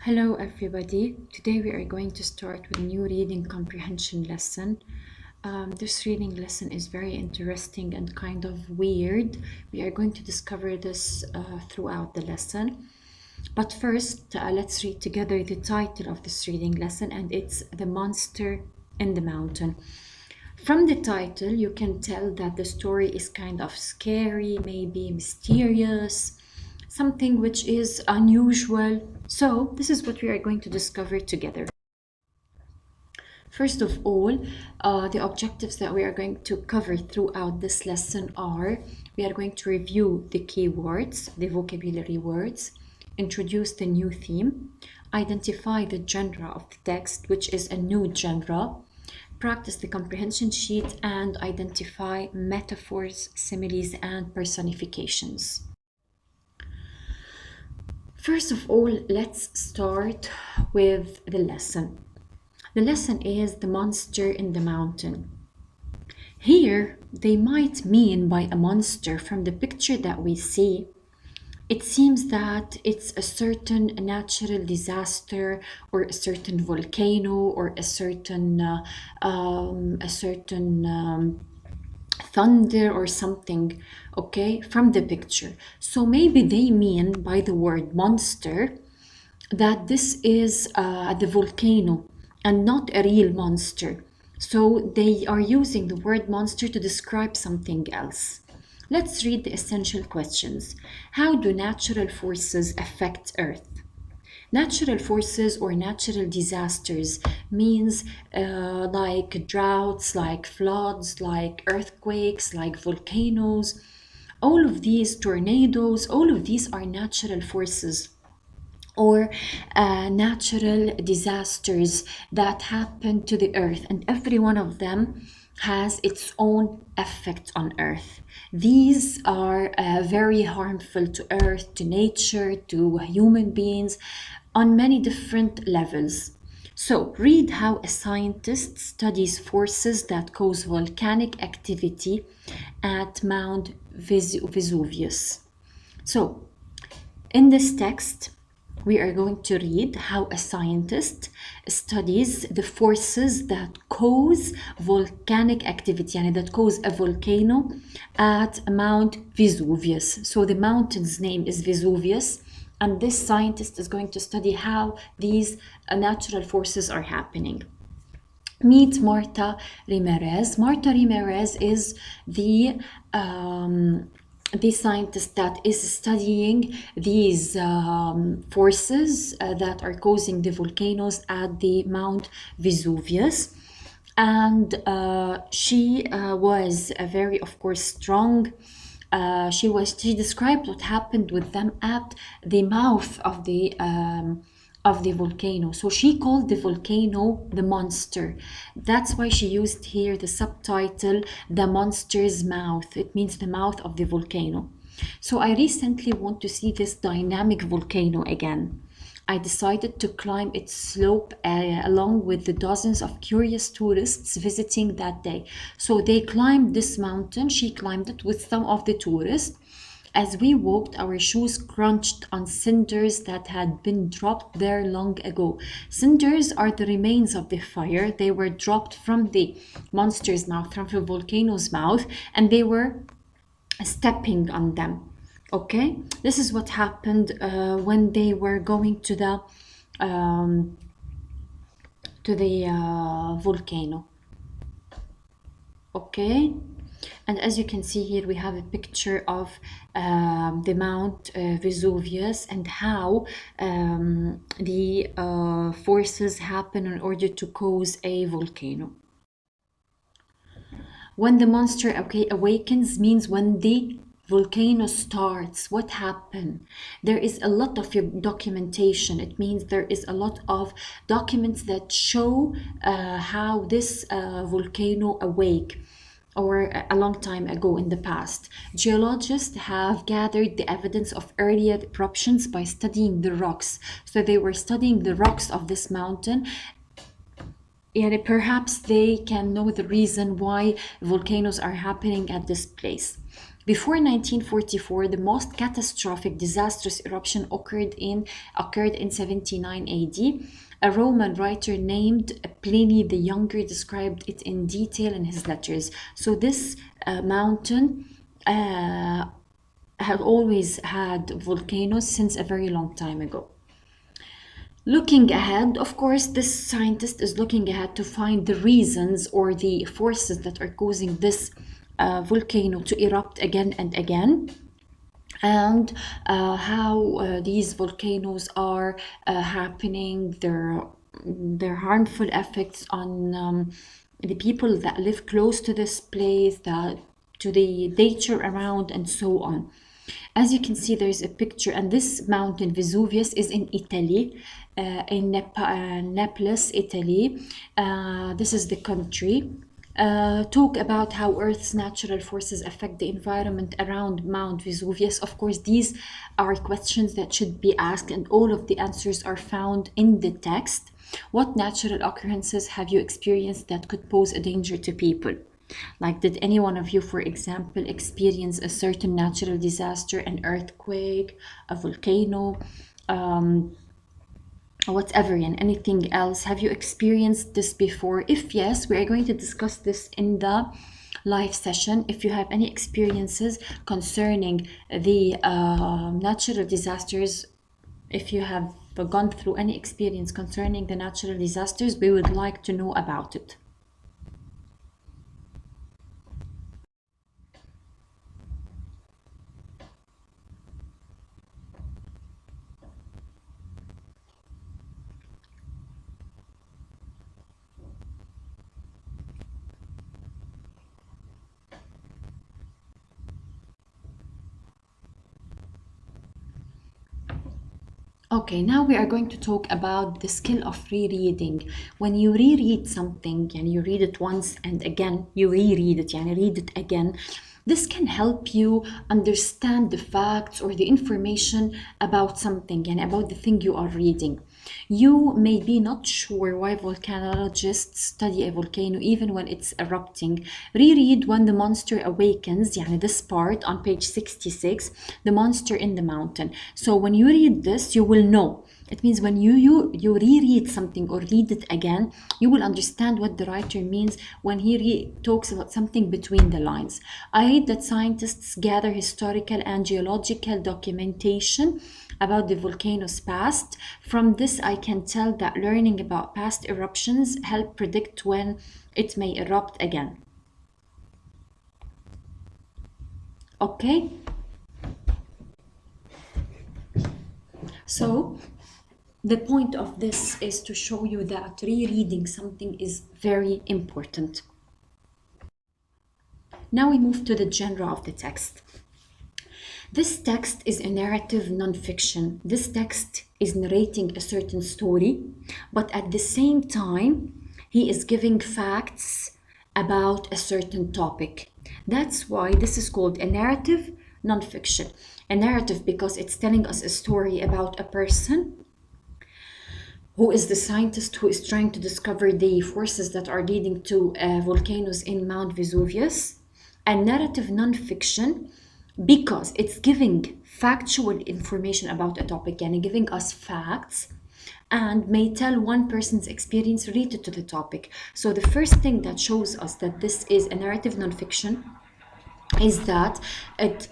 Hello everybody. Today we are going to start with a new reading comprehension lesson. This reading lesson is very interesting and kind of weird. We are going to discover this throughout the lesson. But first, let's read together the title of this reading lesson, and it's The Monster in the Mountain. From the title, you can tell that the story is kind of scary, maybe mysterious, something which is unusual. So, this is what we are going to discover together. First of all, the objectives that we are going to cover throughout this lesson are we are going to review the keywords, the vocabulary words, introduce the new theme, identify the genre of the text, which is a new genre, practice the comprehension sheet, and identify metaphors, similes, and personifications. First of all, let's start with the lesson. The lesson is The Monster in the Mountain. Here, they might mean by a monster from the picture that we see, it seems that it's a certain natural disaster or a certain volcano or a certain thunder or something, okay, from the picture. So maybe they mean by the word monster that this is the volcano and not a real monster. So they are using the word monster to describe something else. Let's read the essential questions. How do natural forces affect Earth? Natural forces or natural disasters means like droughts, like floods, like earthquakes, like volcanoes. All of these tornadoes, all of these are natural forces or natural disasters that happen to the earth, and every one of them has its own effect on earth. These are very harmful to earth, to nature, to human beings on many different levels. So read how a scientist studies forces that cause volcanic activity at Mount Vesuvius. So in this text, we are going to read how a scientist studies the forces that cause volcanic activity, and that cause a volcano at Mount Vesuvius. So the mountain's name is Vesuvius, and this scientist is going to study how these natural forces are happening. Meet Marta Ramirez. Marta Ramirez is the scientist that is studying these forces that are causing the volcanoes at the Mount Vesuvius. And she was a very, of course, strong. She described what happened with them at the mouth of the volcano. So she called the volcano the monster. That's why she used here the subtitle, The Monster's Mouth. It means the mouth of the volcano. So I recently want to see this dynamic volcano again. I decided to climb its slope along with the dozens of curious tourists visiting that day. So they climbed this mountain. She climbed it with some of the tourists. As we walked, our shoes crunched on cinders that had been dropped there long ago. Cinders are the remains of the fire. They were dropped from the monster's mouth, from the volcano's mouth, and they were stepping on them. Okay, this is what happened when they were going to the volcano. Okay, and as you can see here, we have a picture of the Mount Vesuvius and how the forces happen in order to cause a volcano. When the monster awakens means when the volcano starts. What happened? There is a lot of documentation. It means there is a lot of documents that show how this volcano awake, or a long time ago in the past. Geologists have gathered the evidence of earlier eruptions by studying the rocks. So they were studying the rocks of this mountain, and perhaps they can know the reason why volcanoes are happening at this place. Before 1944, the most catastrophic, disastrous eruption occurred in 79 AD. A Roman writer named Pliny the Younger described it in detail in his letters. So this mountain had always had volcanoes since a very long time ago. Looking ahead, of course, this scientist is looking ahead to find the reasons or the forces that are causing this volcano to erupt again and again, and how these volcanoes are happening, their harmful effects on the people that live close to this place, to the nature around, and so on. As you can see, there's a picture, and this mountain, Vesuvius, is in Italy, in Naples, Italy. This is the country. Talk about how Earth's natural forces affect the environment around Mount Vesuvius. Of course, these are questions that should be asked, and all of the answers are found in the text. What natural occurrences have you experienced that could pose a danger to people? Like, did any one of you, for example, experience a certain natural disaster, an earthquake, a volcano, whatever, and anything else? Have you experienced this before? If yes, we are going to discuss this in the live session. If you have any experiences concerning the natural disasters, if you have gone through any experience concerning the natural disasters, we would like to know about it. Okay, now we are going to talk about the skill of rereading. When you reread something and you read it once and again, you reread it, and read it again, this can help you understand the facts or the information about something and about the thing you are reading. You may be not sure why volcanologists study a volcano even when it's erupting. Reread When the Monster Awakens, يعني this part on page 66, The Monster in the Mountain. So when you read this, you will know. It means when you reread something or read it again, you will understand what the writer means when he talks about something between the lines. I read that scientists gather historical and geological documentation about the volcano's past. From this, I can tell that learning about past eruptions help predict when it may erupt again. Okay? So, the point of this is to show you that rereading something is very important. Now we move to the genre of the text. This text is a narrative nonfiction. This text is narrating a certain story, but at the same time, he is giving facts about a certain topic. That's why this is called a narrative nonfiction. A narrative because it's telling us a story about a person who is the scientist who is trying to discover the forces that are leading to volcanoes in Mount Vesuvius. A narrative nonfiction because it's giving factual information about a topic and giving us facts and may tell one person's experience related to the topic. So the first thing that shows us that this is a narrative nonfiction is that it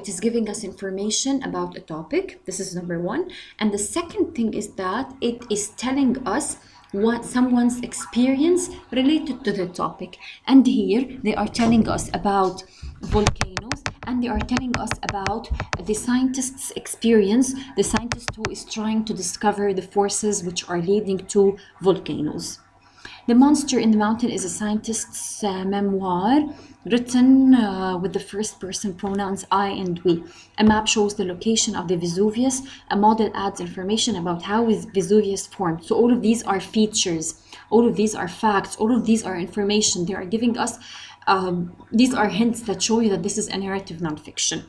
is giving us information about a topic. This is number one. And the second thing is that it is telling us what someone's experience related to the topic. And here they are telling us about volcanoes, and they are telling us about the scientist's experience, the scientist who is trying to discover the forces which are leading to volcanoes. The Monster in the Mountain is a scientist's memoir written with the first person pronouns I and we. A map shows the location of the Vesuvius. A model adds information about how Vesuvius formed. So all of these are features, all of these are facts, all of these are information. They are giving us, these are hints that show you that this is a narrative nonfiction.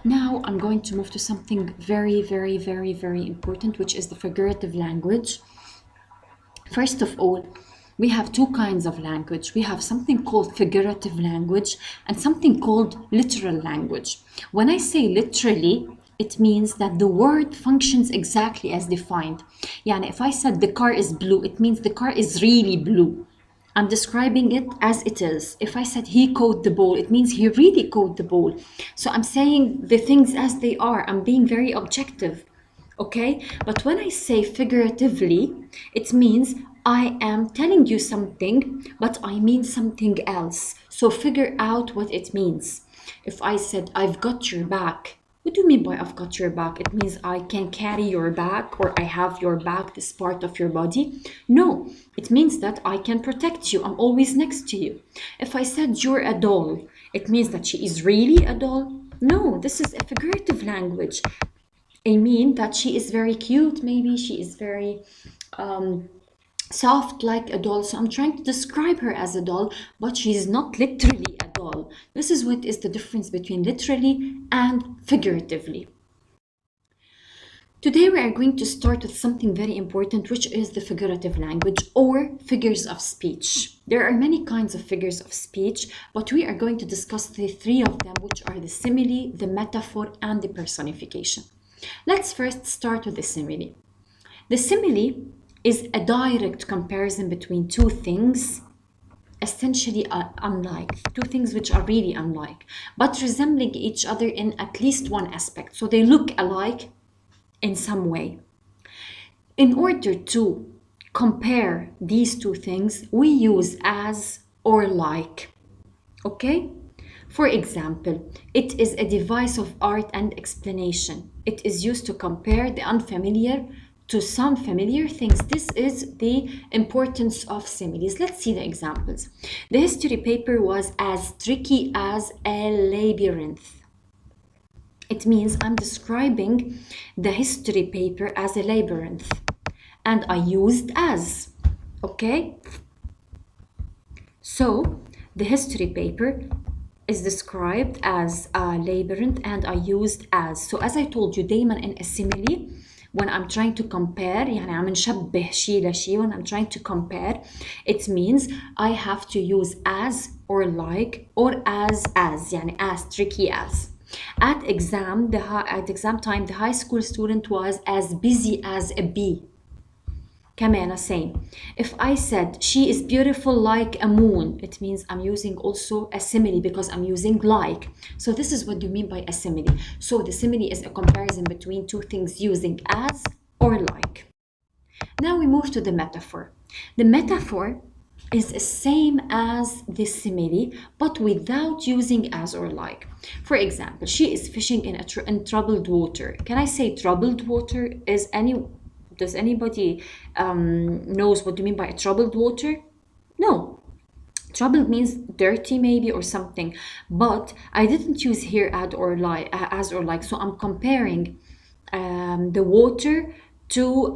Now I'm going to move to something very, very, very, very important, which is the figurative language. First of all, we have two kinds of language. We have something called figurative language and something called literal language. When I say literally, it means that the word functions exactly as defined. Yani if I said the car is blue, it means the car is really blue. I'm describing it as it is. If I said he caught the ball, it means he really caught the ball. So I'm saying the things as they are. I'm being very objective. Okay? But when I say figuratively, it means I am telling you something, but I mean something else. So figure out what it means. If I said, I've got your back, what do you mean by I've got your back? It means I can carry your back or I have your back, this part of your body. No, it means that I can protect you. I'm always next to you. If I said you're a doll, it means that she is really a doll. No, this is a figurative language. I mean that she is very cute, maybe she is very soft like a doll. So I'm trying to describe her as a doll, but she's not literally a doll. This is what is the difference between literally and figuratively. Today we are going to start with something very important, which is the figurative language or figures of speech. There are many kinds of figures of speech, but we are going to discuss the three of them, which are the simile, the metaphor, and the personification. Let's first start with the simile. The simile is a direct comparison between two things, essentially unlike, two things which are really unlike, but resembling each other in at least one aspect. So they look alike in some way. In order to compare these two things, we use as or like. Okay? For example, it is a device of art and explanation. It is used to compare the unfamiliar to some familiar things. This is the importance of similes. Let's see the examples. The history paper was as tricky as a labyrinth. It means I'm describing the history paper as a labyrinth, and I used as, okay? So the history paper is described as a labyrinth and I used as. So as I told you, دايما in a simile, when I'm trying to compare, يعني عم نشبه شيء لشيء, when I'm trying to compare, it means I have to use as or like or as, يعني as, tricky as. At exam time, the high school student was as busy as a bee. كمان same. If I said she is beautiful like a moon, it means I'm using also a simile because I'm using like. So this is what you mean by a simile. So the simile is a comparison between two things using as or like. Now we move to the metaphor. The metaphor is the same as the simile, but without using as or like. For example, she is fishing in troubled water. Can I say troubled water? Does anybody knows what you mean by troubled water? No. Troubled means dirty maybe or something, but I didn't use here as or like. So I'm comparing the water to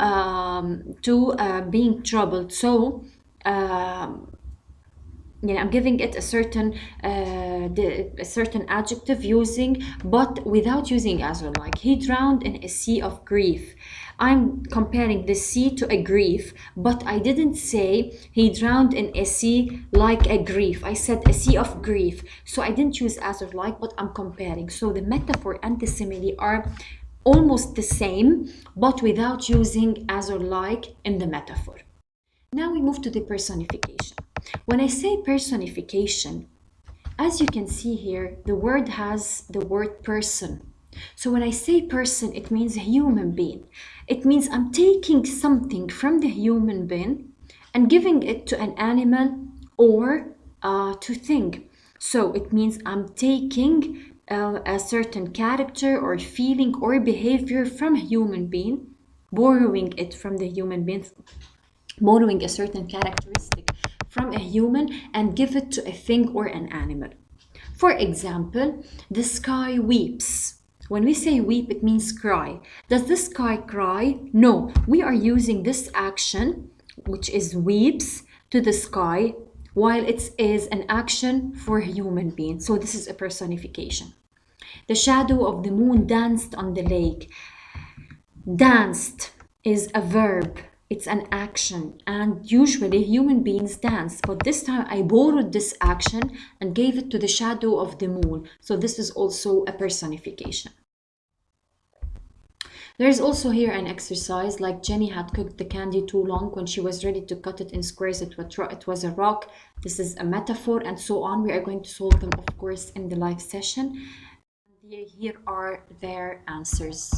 being troubled. So I'm giving it a certain adjective using, but without using as or like. He drowned in a sea of grief. I'm comparing the sea to a grief, but I didn't say he drowned in a sea like a grief. I said a sea of grief. So I didn't use as or like, but I'm comparing. So the metaphor and the simile are almost the same, but without using as or like in the metaphor. Now we move to the personification. When I say personification, as you can see here, the word has the word person. So when I say person, it means a human being. It means I'm taking something from the human being and giving it to an animal or to thing. So it means I'm taking a certain character or feeling or behavior from a human being, borrowing it from the human being, borrowing a certain characteristic from a human and give it to a thing or an animal. For example, the sky weeps. When we say weep, it means cry. Does the sky cry? No, we are using this action, which is weeps, to the sky, while it is an action for a human being. So this is a personification. The shadow of the moon danced on the lake. Danced is a verb, it's an action, and usually human beings dance, but this time I borrowed this action and gave it to the shadow of the moon. So this is also a personification. There is also here an exercise, like Jenny had cooked the candy too long. When she was ready to cut it in squares, it was a rock. This is a metaphor, and so on. We are going to solve them, of course, in the live session. Here are their answers.